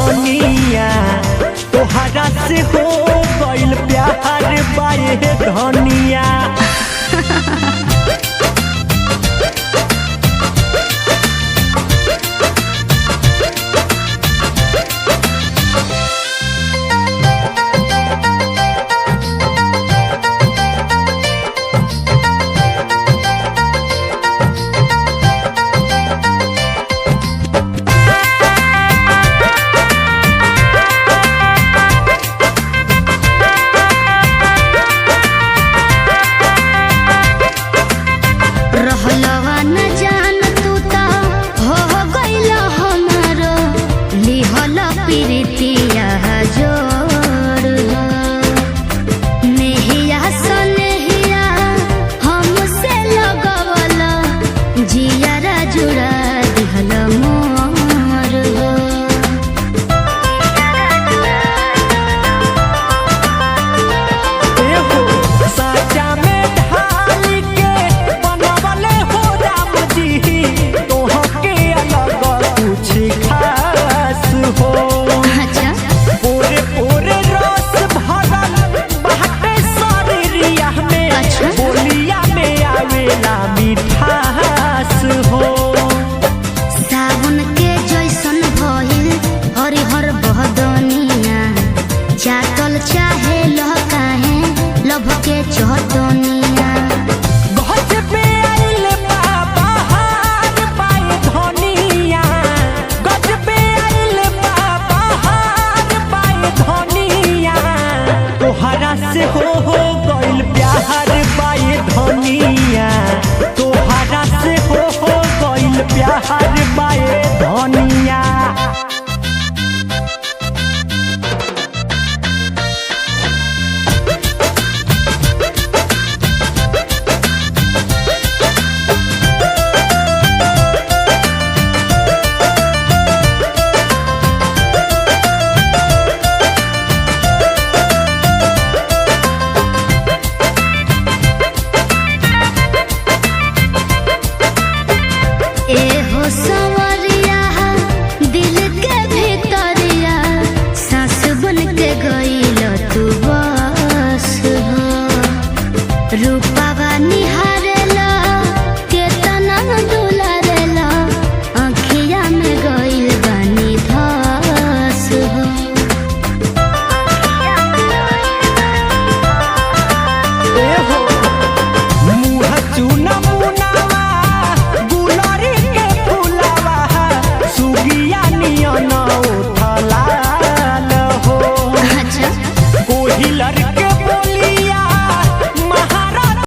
धनिया तोहरा से हो गइल प्यार बाए धनिया। चाहे लो काहे लभ के चहतनिया गज पे आइल बाबा हार बाए धनिया। गज पे आइल बाबा हार बाए धनिया तोहरा से हो गइल प्यार बाए धनिया। तोहरा से हो गइल प्यार बाए धनिया। सवरिया दिल के भीतरिया सांस बन के गइल तू बस हो। रूपावा निहारेला केतना दुलारेला आँखिया में गइल बानी धस हो। मुँह चूना मुनावा गुलरी के फुलावा सुगिया नियन